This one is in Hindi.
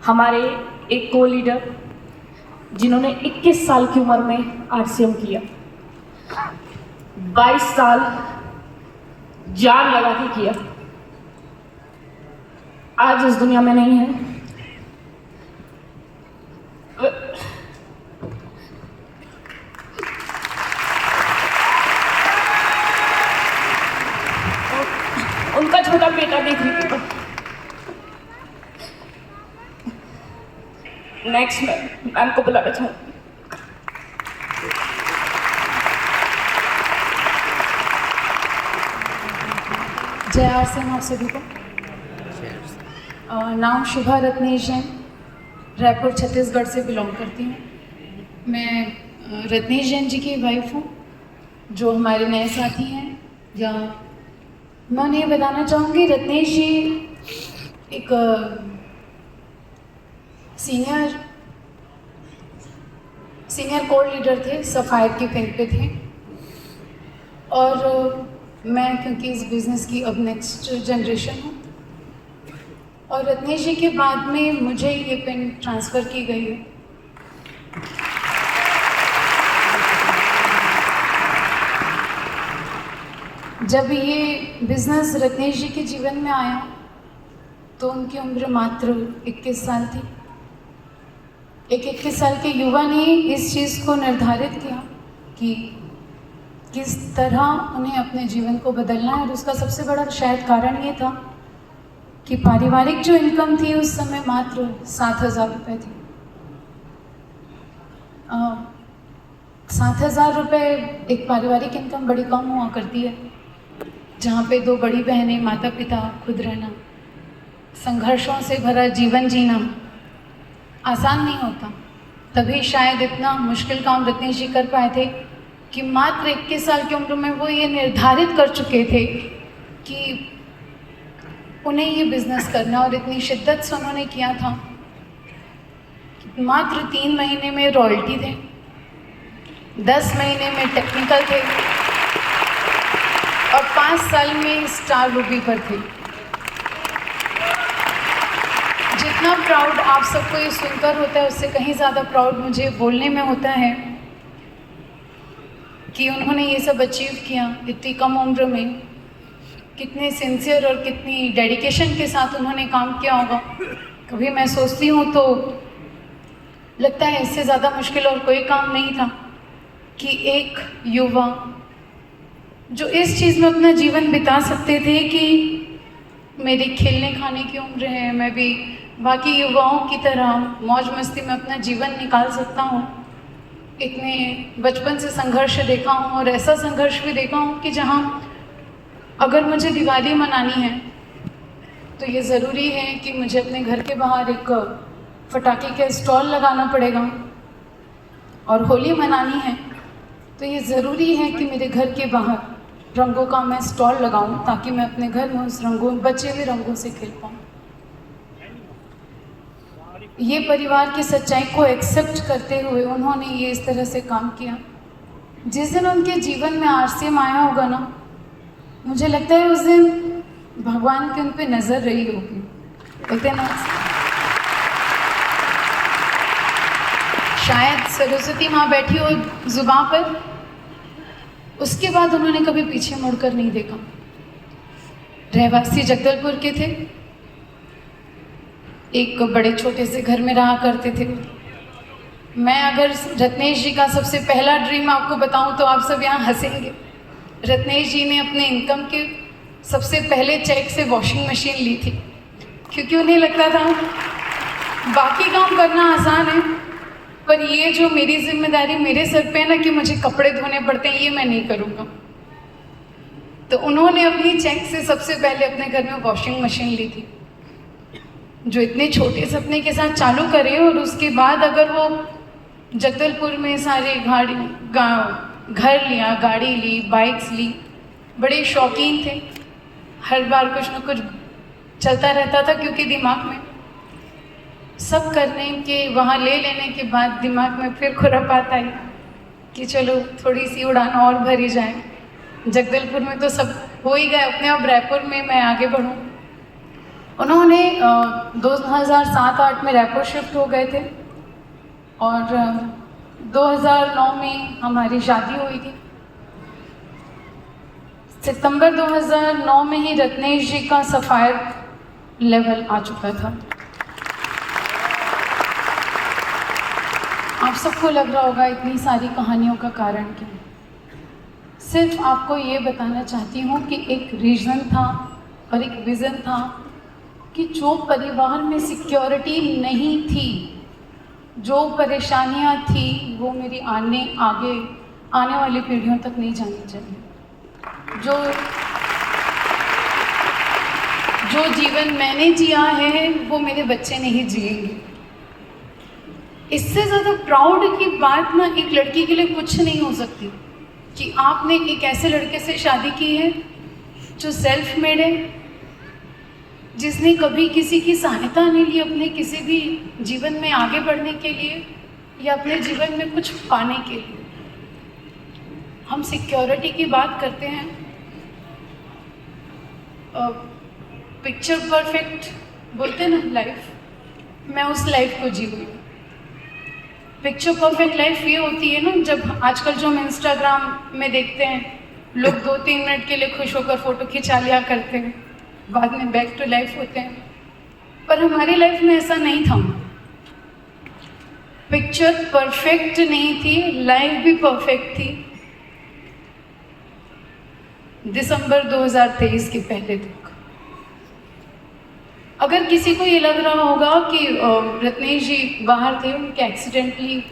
हमारे एक को लीडर जिन्होंने 21 साल की उम्र में आरसीएम किया, 22 साल जान लगा के किया, आज इस दुनिया में नहीं है। उनका छोटा बेटा देख रही थी। नेक्स्ट मैम को बुलाना चाहूँगी। जय आरसीएम आप सभी को। नाम शुभा रत्नेश जैन, रायपुर छत्तीसगढ़ से बिलोंग करती हूँ। मैं रत्नेश जैन जी की वाइफ हूँ, जो हमारे नए साथी हैं। या मैं उन्हें ये बताना चाहूँगी, रत्नेश जी एक सीनियर कोर लीडर थे, सफायर की पिंक पे थे। और मैं क्योंकि इस बिज़नेस की अब नेक्स्ट जनरेशन हूँ, और रत्नेश जी के बाद में मुझे ये पिन ट्रांसफ़र की गई है। जब ये बिज़नेस रत्नेश जी के जीवन में आया तो उनकी उम्र मात्र 21 साल थी। एक 21 साल के युवा ने इस चीज़ को निर्धारित किया कि किस तरह उन्हें अपने जीवन को बदलना है। और उसका सबसे बड़ा शायद कारण ये था कि पारिवारिक जो इनकम थी उस समय मात्र 7,000 रुपये थी। 7,000 रुपये एक पारिवारिक इनकम बड़ी कम हुआ करती है, जहाँ पे दो बड़ी बहनें, माता पिता, खुद रहना, संघर्षों से भरा जीवन जीना आसान नहीं होता। तभी शायद इतना मुश्किल काम रत्नेश जी कर पाए थे कि मात्र 21 साल की उम्र में वो ये निर्धारित कर चुके थे कि उन्हें ये बिज़नेस करना, और इतनी शिद्दत से उन्होंने किया था। मात्र 3 महीने में रॉयल्टी थे, 10 महीने में टेक्निकल थे, और 5 साल में स्टार रूबी पर थे। जितना प्राउड आप सबको ये सुनकर होता है, उससे कहीं ज़्यादा प्राउड मुझे बोलने में होता है कि उन्होंने ये सब अचीव किया इतनी कम उम्र में। कितने सिंसियर और कितनी डेडिकेशन के साथ उन्होंने काम किया होगा। कभी मैं सोचती हूँ तो लगता है इससे ज़्यादा मुश्किल और कोई काम नहीं था कि एक युवा जो इस चीज़ में अपना जीवन बिता सकते थे कि मेरी खेलने खाने की उम्र है, मैं भी बाकी युवाओं की तरह मौज मस्ती में अपना जीवन निकाल सकता हूँ। इतने बचपन से संघर्ष देखा हूँ, और ऐसा संघर्ष भी देखा हूँ कि जहाँ अगर मुझे दिवाली मनानी है तो ये ज़रूरी है कि मुझे अपने घर के बाहर एक पटाखे का स्टॉल लगाना पड़ेगा, और होली मनानी है तो ये ज़रूरी है कि मेरे घर के बाहर रंगों का मैं स्टॉल लगाऊं, ताकि मैं अपने घर में उस रंगों, बचे हुए रंगों से खेल पाऊँ। ये परिवार की सच्चाई को एक्सेप्ट करते हुए उन्होंने ये इस तरह से काम किया। जिस दिन उनके जीवन में आरसीएम आया होगा ना, मुझे लगता है उस दिन भगवान की उन पे नज़र रही होगी। कहते ना, शायद सरस्वती माँ बैठी हो जुबां पर, उसके बाद उन्होंने कभी पीछे मुड़कर नहीं देखा। रहवासी जगदलपुर के थे, एक बड़े छोटे से घर में रहा करते थे। मैं अगर रत्नेश जी का सबसे पहला ड्रीम आपको बताऊं तो आप सब यहाँ हंसेंगे। रत्नेश जी ने अपने इनकम के सबसे पहले चेक से वॉशिंग मशीन ली थी, क्योंकि उन्हें लगता था बाकी काम करना आसान है, पर ये जो मेरी जिम्मेदारी मेरे सर पे है ना कि मुझे कपड़े धोने पड़ते हैं, ये मैं नहीं करूँगा। तो उन्होंने अपनी चेक से सबसे पहले अपने घर में वॉशिंग मशीन ली थी, जो इतने छोटे सपने के साथ चालू करे। और उसके बाद अगर वो जगदलपुर में सारे घर लिया, गाड़ी ली, बाइक्स ली, बड़े शौकीन थे। हर बार कुछ न कुछ चलता रहता था, क्योंकि दिमाग में सब करने के, वहाँ ले लेने के बाद दिमाग में फिर खुरापात आई कि चलो थोड़ी सी उड़ान और भरी जाए। जगदलपुर में तो सब हो ही गए, अपने आप रायपुर में मैं आगे बढ़ूँ। उन्होंने 2007-8 में रायपुर शिफ्ट हो गए थे और 2009 में हमारी शादी हुई थी। सितंबर 2009 में ही रत्नेश जी का सफ़ायर लेवल आ चुका था। आप सबको लग रहा होगा इतनी सारी कहानियों का कारण क्या है। सिर्फ आपको ये बताना चाहती हूँ कि एक रीज़न था और एक विज़न था कि जो परिवार में सिक्योरिटी नहीं थी, जो परेशानियाँ थी, वो मेरी आगे आने वाली पीढ़ियों तक नहीं जानी चाहिए। जो जीवन मैंने जिया है वो मेरे बच्चे नहीं जिएंगे। इससे ज़्यादा प्राउड की बात ना एक लड़की के लिए कुछ नहीं हो सकती कि आपने एक ऐसे लड़के से शादी की है जो सेल्फ मेड है, जिसने कभी किसी की सहायता नहीं ली अपने किसी भी जीवन में आगे बढ़ने के लिए या अपने जीवन में कुछ पाने के लिए। हम सिक्योरिटी की बात करते हैं, पिक्चर परफेक्ट बोलते हैं ना लाइफ, मैं उस लाइफ को जी हुई। पिक्चर परफेक्ट लाइफ ये होती है ना, जब आजकल जो हम इंस्टाग्राम में देखते हैं, लोग 2-3 मिनट के लिए खुश होकर फ़ोटो खिंचा लिया करते हैं, बाद में बैक टू लाइफ होते हैं। पर हमारी लाइफ में ऐसा नहीं था। पिक्चर परफेक्ट नहीं थी, लाइफ भी परफेक्ट थी दिसंबर 2023 के पहले तक। अगर किसी को ये लग रहा होगा कि रत्नेश जी बाहर थे, उनके एक्सीडेंटली